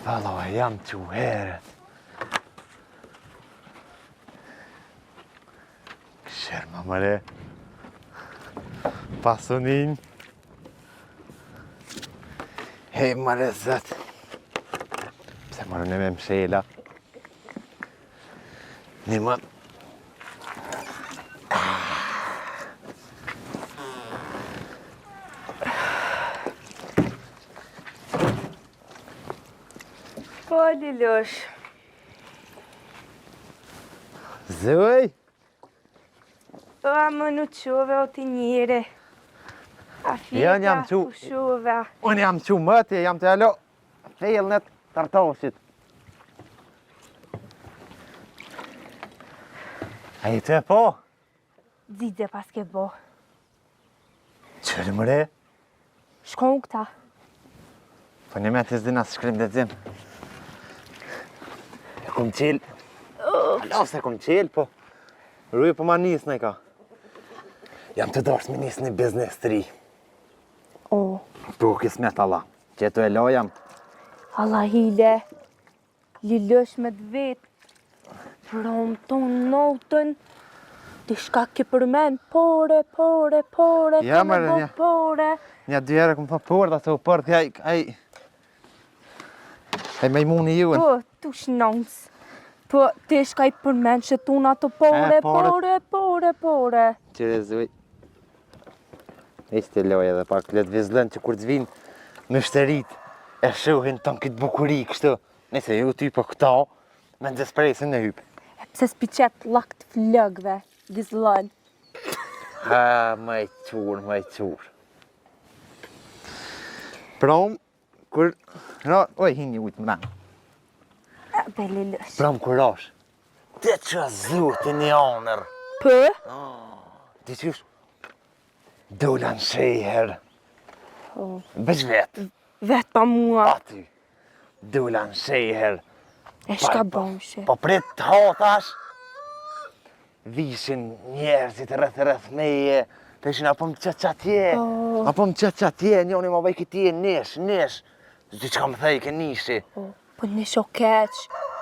Valla, jam që heret. Shërma mëre. Pasunin. Hej mëre zët. Pse mëre në me mshela. Një më... Po, Lilosh. Zëj? Po, më në qove o t'i njëre. A Jam fjeta, qu. fushove. Unë jam që mëti, jam të alo fejlnet tartoshit. A i të po? Dzidze pas ke bo. Qërë mëre? Shkon këta. Po një me të zdina së shkrim dhe dzim. E kum qil. Alo se kum qil, po. Rruje po ma njës në i ka. Jam të dorës me njës një biznes të ri. O, Po, kismet Allah. Qetu e lo jam. Allah hile. Lilosh me të vetë. Prom tonë notën. Ti shka ke përmen, pore, Ja, të me mërë, bo ja. pore. Një dy herë këmë thonë për, da të u për, aj majmuni juën. Po, tu shnons. Po, ti shka i përmen që tuna të pore, pore. Qire zuj. Ishte loj edhe pak letë vizlën që kur të vinë në shterit e shohin tonë këtë bukuri kështu. Nëse ju ty po këta, me në despresin në hypë. E pse s'pi qet lakt flëgve, vizlën. Ha, maj qur. Prom, kur... Oj, hini ujtë më danë. Be Lilosh. Prom, kur rosh. Ti që zuti një onër. Pë? Ti qysh? Dolan shejher. Bëq vetë. Vetë pa mua. Aty. Dolan shejher. E shka bomshe. Po prit të hotash. Vishin njerëzit rreth meje. Të ishin apo më qatje. Apo më qatje, njoni ma vaj këti e nesh. Zdi që ka më thej ke nishi. Po në sho keq.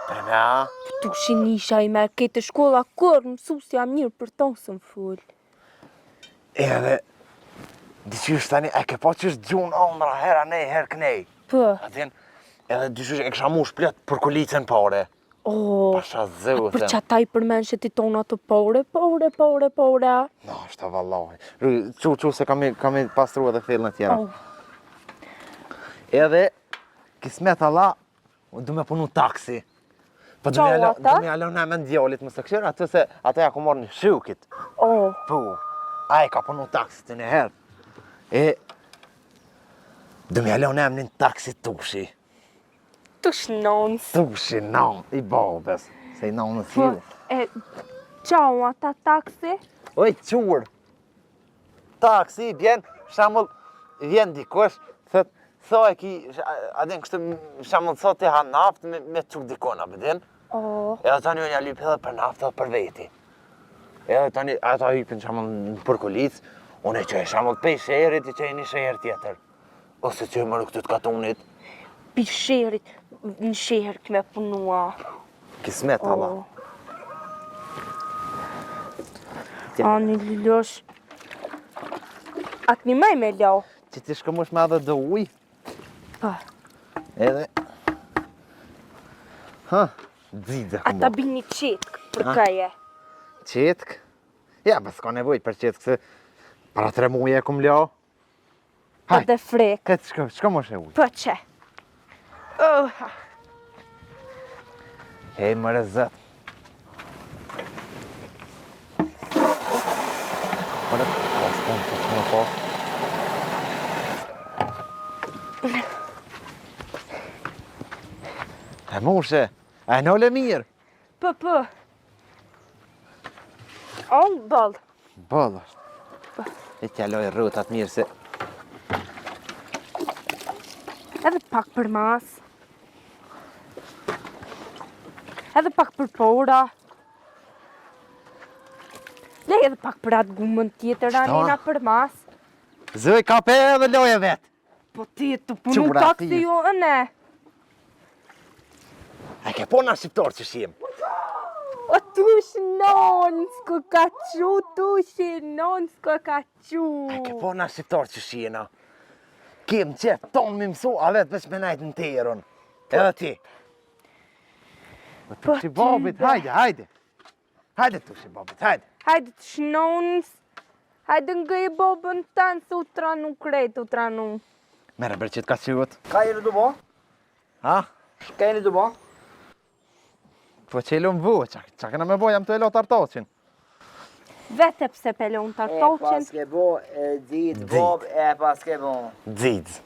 Për me a? Po tu shi nisha i me kete shkolla kur mësus jam mirë për tonë së më full. Edhe, diqysh tani, e ke po qysh gjun ondra hera nej, her kënej. Pë? Atin, edhe diqysh e kësha mush plët për kulicën pare. Pasha zëvë, Për që ata i përmen që ti tona të pore. No, është vallahi. Qu se kam i pastru edhe fillën e tjera. Edhe, kismet Allah, du me punu taksi. Po du me alo në me ndjallit më së këshirë, atë se ata ja ku marrë një shukit. Po, a i ka punu taksi të një herë. E, du me alo në me një taksi tushi. Tush nons. Tushi, i babes. Se i në Po, cilë. qau ata taksi? Oj, qurë. Taksi, vjen dikush, thët, sa e ki, adin kështë shamull sa ti ha naft me quk dikona, bëdin? Edhe tani unë ja lyp edhe për naft edhe për veti. Edhe tani ata hypin shamull për kulic, unë e qoj shamull pej sherit, i qoj një sher tjetër. Ose që mërë këtë të katunit. Pi sherit, në sher këme punua. Kismet, Allah. Ani Lilosh. Atë një maj me lau. Që ti shkëmush me edhe do uj. Po. Edhe... Dzidhe këmë. Ata bini qetkë për kaje. Qetkë? Ja, bës ka nevoj për qetkë, se para 3 muje e këmë lau. Po dhe frek. Këtë shkëmush e uj. Po që? Hej, mërë zët. Mërë, s'kom të shkëmë po. E mushe, e nële mirë. Po. On ball. Ball është. E t'ja loj rrutat mirë se... Edhe pak për mas. Edhe pak për pora. Lej edhe pak për atë gumën tjetër, anina për mas. Zëj kape edhe loje vetë. Po ti të punu taksi jo, ne. A ke po na shqiptar që shim? O tush non, s'ko ka qu, tush non, s'ko ka qu. A ke po na shqiptar që shina? Kem qef ton mi mësu, a vetë veç me najtë në terën. Edhe ti. Po Tushi babit, hajde. Hajde tushi babit, hajde. Hajde të shnons, hajde nga i bobën tanë, se u tranu krejt, u tranu. Mere bërqit ka qyët. Ka jeni të bo? Ha? Ka jeni të bo? Po që elu më vu, qa këna me bo, jam të elo të artoqin. Vete pse pelon të E artoqen. paske bo, dit, bob, e paske bo. Dzidz.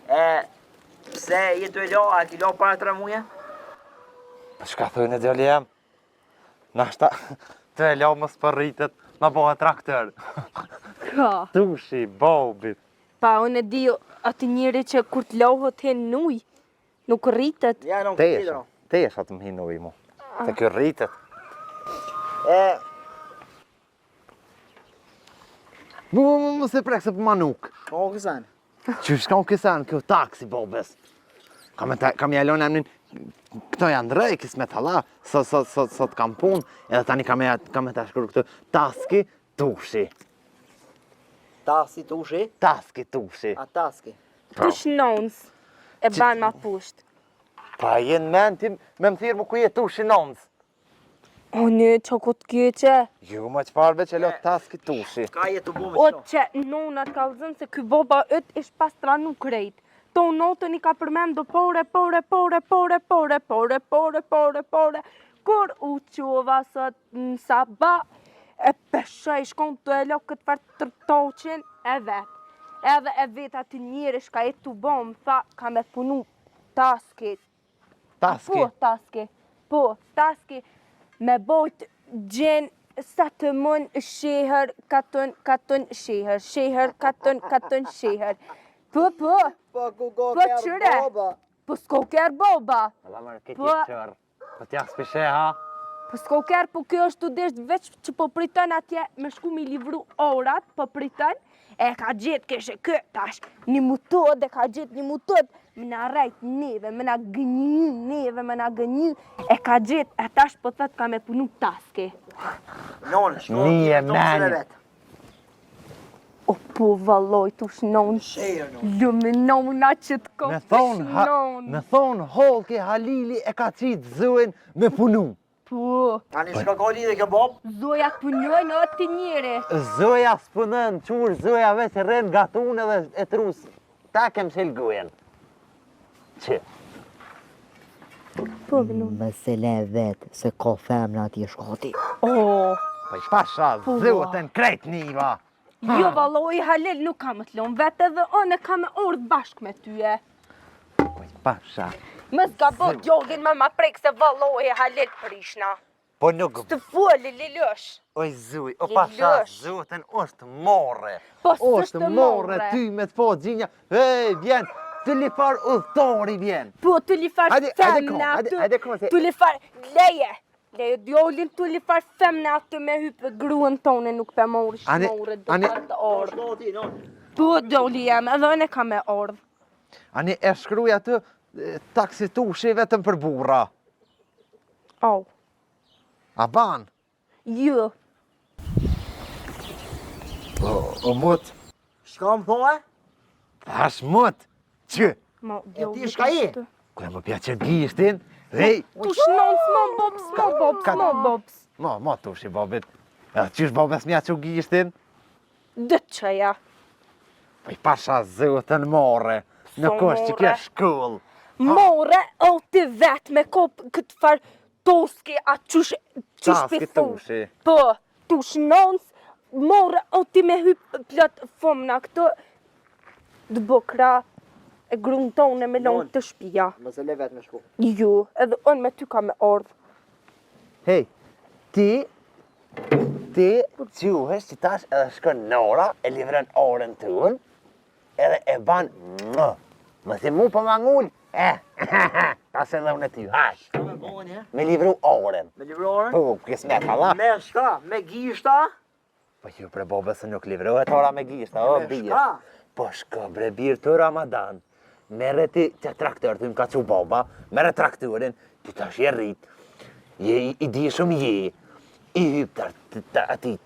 Pse jetu e lo, a ki lo para 3 muja? Shka thujnë e djali jem? Nashta, të elo më spërritet, ma bohe traktor. Ka. Tushi babit. Pa, unë e di atë njëri që kur të lohët hen nuj, nuk rritet. Ja, nuk Tesha, tjidro. tesha të më hinuj mu. Se kjo rritet. Mu se prek se për manuk. O, kësan. Që shka u kësan kjo taksi, bobes. Kam jalon emnin, këto janë drejkis me tala, sot kam pun, edhe tani kam e të shkru këtu, taski, tushi. Tasi tushi, Taski, tushi. a taski. Të shnons, e ban ma pusht. Pa jenë mentim, me më thirë më ku je tushi nonës. O në, që këtë kjeqe. Ju më që parve që lo taski, tushi. Ka jetu bo me O qo. që nonat ka lëzën se ky boba ët ish pas tranu krejt. To notën i ka përmendo pore. Kur u qova sot në saba, e pesha i shkon të elo këtë farë tërtoqen e vetë. Edhe e vetë aty njëri shka e të bom, tha ka me punu taski. Taski. Po, taski. Me bojt gjen sa të mën sheher, katon sheher, sheher, katon sheher. Po, Po, ku go Po, kërë qyre. boba. po s'ko kër boba. Allah mërë këtë Po. qërë. Po t'ja s'pishe, ha? Po s'ko kër, po kjo është të desht veç që po pritën atje me shku mi livru orat, po pritën, e ka gjetë kështë kë, tash, një mutod, e ka gjetë një mutod, më na rajt neve, më na gënyu neve, më na gënyu, e ka gjetë, e tash po thët ka me punu taske. Non, shko, Nije, tonë se meni. vetë. O po valloj, tu shnon, Shejër, non. luminona që të ko Me thonë holke Halili e ka qitë zëën me punu. Po, Tani shka ka lidhe kjo bob? zoja të punojnë o të njëri. Zëja s'punën, qurë zëja veç rren gatun edhe e trus. Ta kem shel gujen. Që? Po, vënu. Mëse le vetë, se ka femna ati e shkati. O, Po i pasha Po, zëvëtën krejt niva. jo valloj, Halil nuk kam të lom vetë edhe unë e kam e urdhë bashkë me tyje. Po i pasha. Mës ka bo gjogin ma prek se valloj Halil prishna. Po nuk... Të foli, Lilësh. Oj zëj, o pasha Lilësh. zëvëtën është more. Po s'është Është more, ty me të po gjinja. Hej, vjen, të lifar udhëtori vjen. Po, të li farë Hajde, hajde femna kom, aty. hajde kom se... Të li farë, leje djolin të li farë femna aty me hypë gruën tonë nuk pe mori Ani- shmore do ani- të ordhë. Shko ti, non. Po, djoli jem, edhe unë e kam e ordhë. Ani e shkruja të taksi tushi vetëm për burra. Au, A ban? jo. O mut. Shka më thua? Thash mut. Që? Ma, ti shka je? Kërë më pja që gishtin. Hej, Tu shnon s'mo bobs. ma tushi babit. Edhe qysh babes mja që gishtin? Dë qëja. Po i pasha zëtën more. Nuk So është që more. kja shkull. More, o ti vet me kop këtë farë toski a qush Taski pithu. tushi. Po, tu shnons, more, o ti me hyp plot fomna këto dë bokra e grunë tonë me lonë të shpia. Mëse le vetë me shku. Jo, edhe unë me ty ka me ordhë. Hej, ti quhesh që tash edhe shkën Nora, e livren orën të unë, edhe e ban më si mu për mangull, tash edhe unë e ty, hash, Shka me bojnë, he? me livru orën. Me livrorën? Po, kësë me kalla. Me shka? Me gishta? Po që pre bobe se nuk livrohet ora me gishta, o Me birë. shka? Po shko bre birë të Ramadan, merre ti që traktor, ty më ka që baba, merre traktorin, ti tash je rrit, i di shumë je, i hyp ati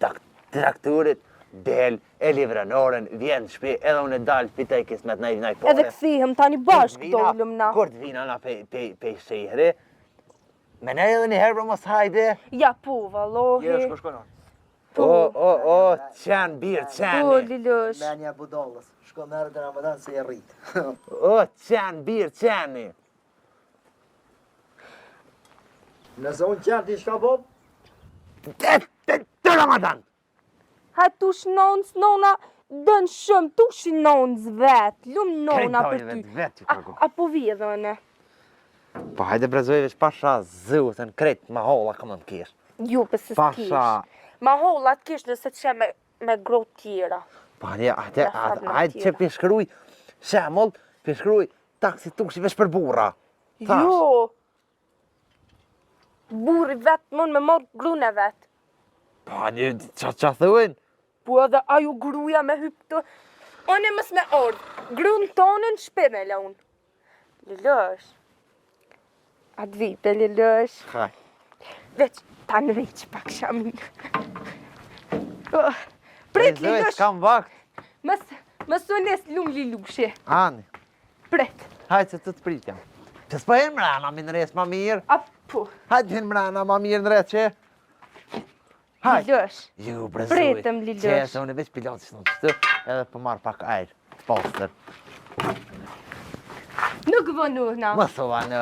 traktorit, del, e livranore, vjen shpi, edhe unë e dal, fitaj kismet naj pare. Edhe këthihem tani bashkë dolëm na. Kur të vina na pe shehri, me ne edhe një herë për mos hajde. Ja po, vallohi. Jo, shko non. O, qenë, birë, Po, qenë. Lilosh. Menja budallës. Shko merë të Ramadan se e rrit. O, qenë, birë, qenë. Nëse unë qenë ti shka bob, Të Ramadan. Ha tu shnonc nona, dën shumë, tu shnonc vet, lumë nona për ty. Vetë që kërku. Apo vje dhëne? Po hajde brezojve që pasha zëvëtën kretë ma holla ka më më kish. Jo, për se s'kish. Pasha. Ma hollat kish nëse të shemë me grot tjera. Po hajde që pishkruj, shemull, pishkruj taksi tuksi vesh për burra. Thash. Jo. Burri vetë mund me morë grune vetë. Po hajde që thujnë. Po edhe ajo gruja me hyp të... One mës me ordë, grunë tonën shpime la unë. Lilosh. Atë vipe, Lilosh. Haj. Veç, ta në veç pak shamin. Prit, Lilosh. Kam vakt. Mës sones lumë Lilushe. Ani. Prit. Hajde që të pritjam. Që s'po e mrena mi në resë ma mirë. Apo. Hajde hin mrena ma mirë në resë që. Hajde. Lilosh. Ju brezoj. Pritëm, Lilosh. Që se unë e veç pilot që në qëtë, edhe për marrë pak ajrë. Të postër. Nuk vënu na. Më thua në.